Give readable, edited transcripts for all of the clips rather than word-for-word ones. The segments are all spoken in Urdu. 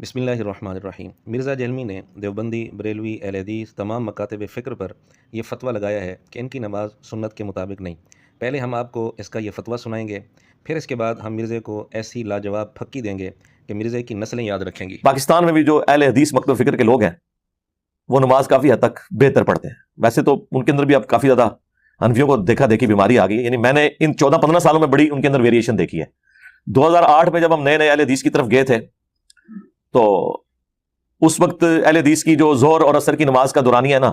بسم اللہ الرحمن الرحیم۔ مرزا جہلمی نے دیوبندی، بریلوی، اہل حدیث تمام مکاتب فکر پر یہ فتویٰ لگایا ہے کہ ان کی نماز سنت کے مطابق نہیں۔ پہلے ہم آپ کو اس کا یہ فتویٰ سنائیں گے، پھر اس کے بعد ہم مرزے کو ایسی لاجواب پھکی دیں گے کہ مرزے کی نسلیں یاد رکھیں گی۔ پاکستان میں بھی جو اہل حدیث مکتب فکر کے لوگ ہیں وہ نماز کافی حد تک بہتر پڑھتے ہیں۔ ویسے تو ان کے اندر بھی اب کافی زیادہ حنفیوں کو دیکھا دیکھی بیماری آ گئی، یعنی میں نے ان 14-15 سالوں میں بڑی ان کے اندر ویریشن دیکھی ہے۔ 2008 میں جب ہم نئے اہل حدیث کی طرف گئے تھے تو اس وقت اہل حدیث کی جو ظہر اور عصر کی نماز کا دورانیہ ہے نا،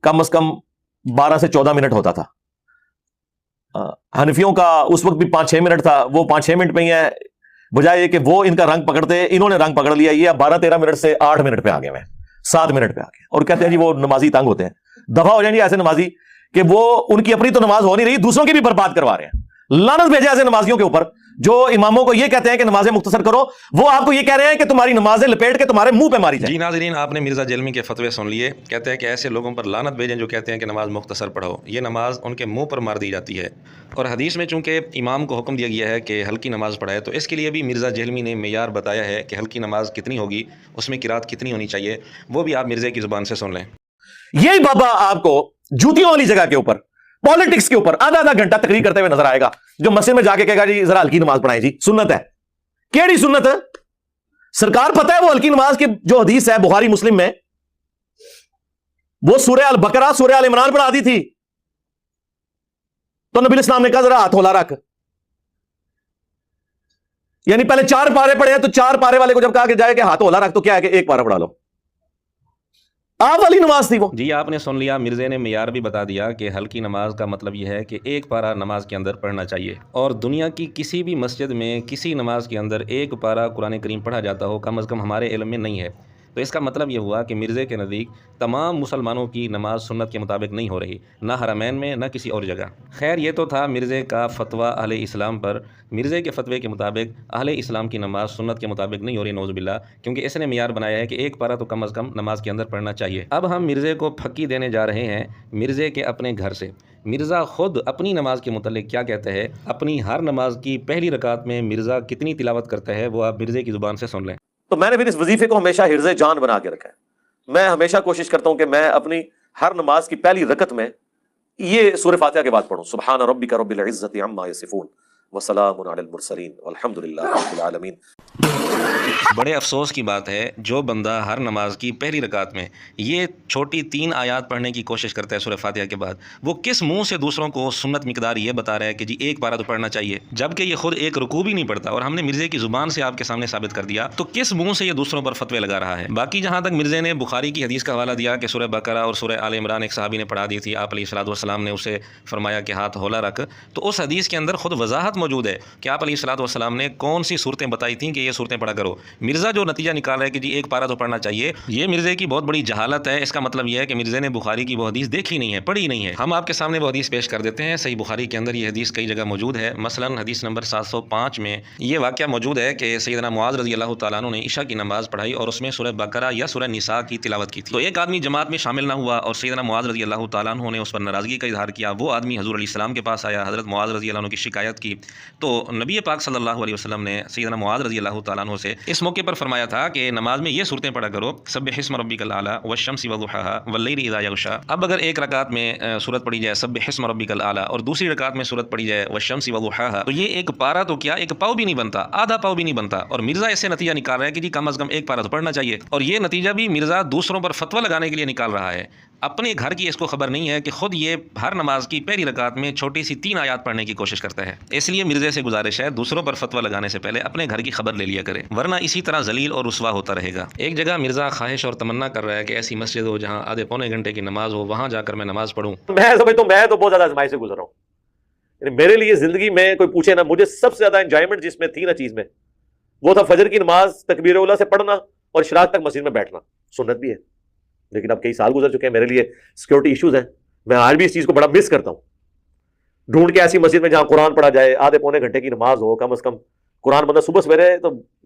کم از کم 12 سے 14 منٹ ہوتا تھا۔ حنفیوں کا اس وقت بھی 5-6 منٹ تھا، وہ 5-6 منٹ میں ہی ہے، بجائے یہ کہ وہ ان کا رنگ پکڑتے، انہوں نے رنگ پکڑ لیا، یہ اب 12-13 منٹ سے 8 منٹ پہ آ گئے ہیں، 7 منٹ پہ آ گئے، اور کہتے ہیں جی وہ نمازی تنگ ہوتے ہیں۔ دفعہ ہو جائیں گے ایسے نمازی کہ وہ ان کی اپنی تو نماز ہو نہیں رہی، دوسروں کی بھی برباد کروا رہے ہیں۔ لعنت بھیجے ایسے نمازیوں کے اوپر جو اماموں کو یہ کہتے ہیں کہ نمازیں مختصر کرو، وہ آپ کو یہ کہہ رہے ہیں کہ تمہاری نمازیں لپیٹ کے تمہارے منہ پہ ماری جائیں۔ جی ناظرین، آپ نے مرزا جہلمی کے فتوے سن لیے۔ کہتے ہیں کہ ایسے لوگوں پر لعنت بھیجیں جو کہتے ہیں کہ نماز مختصر پڑھو، یہ نماز ان کے منہ پر مار دی جاتی ہے۔ اور حدیث میں چونکہ امام کو حکم دیا گیا ہے کہ ہلکی نماز پڑھائے، تو اس کے لیے بھی مرزا جہلمی نے معیار بتایا ہے کہ ہلکی نماز کتنی ہوگی، اس میں قرات کتنی ہونی چاہیے، وہ بھی آپ مرزے کی زبان سے سن لیں۔ یہی بابا آپ کو جوتیوں والی جگہ کے اوپر، پالیٹکس کے اوپر آدھا گھنٹہ تقریر کرتے ہوئے نظر آئے گا، جو مسجد میں جا کے کہے گا جی ذرا ہلکی نماز پڑھائیں جی، سنت ہے۔ کیڑی سنت ہے؟ سرکار پتہ ہے وہ ہلکی نماز کی جو حدیث ہے بخاری مسلم میں، وہ سورہ البقرہ، سورہ ال عمران پڑھا دی تھی، تو نبی اسلام نے کہا ذرا ہاتھ ہولا رکھ، یعنی پہلے 4 پارے پڑھے ہیں، تو 4 پارے والے کو جب کہا کہ جائے کہ ہاتھ ہولا رکھ، تو کیا ہے کہ 1 پارا پڑھا لو، آپ والی نماز تھی وہ۔ جی آپ نے سن لیا، مرزے نے معیار بھی بتا دیا کہ ہلکی نماز کا مطلب یہ ہے کہ 1 پارہ نماز کے اندر پڑھنا چاہیے، اور دنیا کی کسی بھی مسجد میں کسی نماز کے اندر 1 پارہ قرآن کریم پڑھا جاتا ہو، کم از کم ہمارے علم میں نہیں ہے۔ تو اس کا مطلب یہ ہوا کہ مرزے کے نزدیک تمام مسلمانوں کی نماز سنت کے مطابق نہیں ہو رہی، نہ حرمین میں نہ کسی اور جگہ۔ خیر یہ تو تھا مرزے کا فتویٰ اہل اسلام پر۔ مرزے کے فتوے کے مطابق اہل اسلام کی نماز سنت کے مطابق نہیں ہو رہی، نعوذ باللہ، کیونکہ اس نے معیار بنایا ہے کہ 1 پارہ تو کم از کم نماز کے اندر پڑھنا چاہیے۔ اب ہم مرزے کو پھکی دینے جا رہے ہیں مرزے کے اپنے گھر سے۔ مرزا خود اپنی نماز کے متعلق کیا کہتے ہیں، اپنی ہر نماز کی پہلی رکعت میں مرزا کتنی تلاوت کرتا ہے، وہ آپ مرزے کی زبان سے سن لیں۔ تو میں نے پھر اس وظیفے کو ہمیشہ حرز جان بنا کے رکھا ہے۔ میں ہمیشہ کوشش کرتا ہوں کہ میں اپنی ہر نماز کی پہلی رکعت میں یہ سورہ فاتحہ کے بعد پڑھوں، سبحان ربک رب العزت عما یصفون وسلام علی المرسلین والحمد للہ رب العالمین۔ بڑے افسوس کی بات ہے جو بندہ ہر نماز کی پہلی رکعت میں یہ چھوٹی 3 آیات پڑھنے کی کوشش کرتا ہے سورہ فاتحہ کے بعد، وہ کس منہ سے دوسروں کو سنت مقدار یہ بتا رہا ہے کہ جی 1 پارہ تو پڑھنا چاہیے، جبکہ یہ خود 1 رکوع بھی نہیں پڑھتا، اور ہم نے مرزے کی زبان سے آپ کے سامنے ثابت کر دیا، تو کس منہ سے یہ دوسروں پر فتوے لگا رہا ہے۔ باقی جہاں تک مرزے نے بخاری کی حدیث کا حوالہ دیا کہ سورہ بقرہ اور سورہ آل عمران ایک صحابی نے پڑھا دی تھی، آپ علیہ الصلوۃ والسلام نے اسے فرمایا کہ ہاتھ ہولا رکھ، تو اس حدیث کے اندر خود وضاحت موجود ہے کہ آپ علیہ الصلوۃ والسلام نے کون سی صورتیں بتائی تھیں کہ یہ صورتیں پڑھا کرو۔ مرزا جو نتیجہ نکال رہا ہے کہ جی 1 پارہ تو پڑھنا چاہیے، یہ مرزے کی بہت بڑی جہالت ہے۔ اس کا مطلب یہ ہے کہ مرزے نے بخاری کی وہ حدیث دیکھی نہیں ہے، پڑھی نہیں ہے۔ ہم آپ کے سامنے وہ حدیث پیش کر دیتے ہیں، صحیح بخاری کے اندر یہ حدیث کئی جگہ موجود ہے۔ مثلا حدیث نمبر 705 میں یہ واقعہ موجود ہے کہ سیدنا معاذ رضی اللہ تعالیٰ عنہ نے عشاء کی نماز پڑھائی اور اس میں سورہ بقرہ یا سورہ نساء کی تلاوت کی تھی، تو ایک آدمی جماعت میں شامل نہ ہوا اور سیدنا معاذ رضی اللہ تعالیٰ عنہ نے اس پر ناراضگی کا اظہار کیا۔ وہ آدمی حضور علیہ السلام کے پاس آیا، حضرت معاذ رضی اللہ عنہ کی شکایت کی، تو نبی پاک صلی اللہ علیہ وسلم نے سیدنا معاذ رضی اللہ تعالیٰ عنہ سے اس موقع پر فرمایا تھا کہ نماز میں یہ صورتیں پڑھا کرو، سبح اسم ربک الاعلی والشمس وضحاها واللیل اذا یغشی۔ اب اگر ایک رکعت میں سورت پڑھی جائے سبح اسم ربک الاعلی اور دوسری رکعت میں سورت پڑھی جائے والشمس وضحاها، تو یہ 1 پارہ تو کیا 1 پاؤ بھی نہیں بنتا، آدھا پاؤ بھی نہیں بنتا، اور مرزا اس سے نتیجہ نکال رہا ہے کہ جی کم از کم 1 پارہ تو پڑھنا چاہیے، اور یہ نتیجہ بھی مرزا دوسروں پر فتویٰ لگانے کے لیے نکال رہا ہے۔ اپنے گھر کی اس کو خبر نہیں ہے کہ خود یہ ہر نماز کی پہلی رکعت میں چھوٹی سی 3 آیات پڑھنے کی کوشش کرتا ہے۔ اس لیے مرزے سے گزارش ہے دوسروں پر فتویٰ لگانے سے پہلے اپنے گھر کی خبر لے لیا کرے، ورنہ اسی طرح ذلیل اور رسوا ہوتا رہے گا۔ ایک جگہ مرزا خواہش اور تمنا کر رہا ہے کہ ایسی مسجد ہو جہاں آدھے پونے گھنٹے کی نماز ہو، وہاں جا کر میں نماز پڑھوں۔ میں سمجھتا ہوں میں تو بہت زیادہ آزمائش سے گزر رہا ہوں، یعنی میرے لیے زندگی میں کوئی پوچھے نا، مجھے سب سے زیادہ انجوائمنٹ جس میں تھی نا چیز میں، وہ تھا فجر کی نماز تکبیر اولیٰ سے پڑھنا اور اشراق تک مسجد میں بیٹھنا۔ سنت بھی ہے، لیکن اب کئی سال گزر چکے ہیں، میرے لیے سیکورٹی ایشوز ہیں، میں آج بھی اس چیز کو بڑا مس کرتا ہوں۔ ڈھونڈ کے ایسی مسجد میں جہاں قرآن پڑھا جائے، آدھے پونے گھنٹے کی نماز ہو، کم از کم قرآن بندہ صبح سویرے تو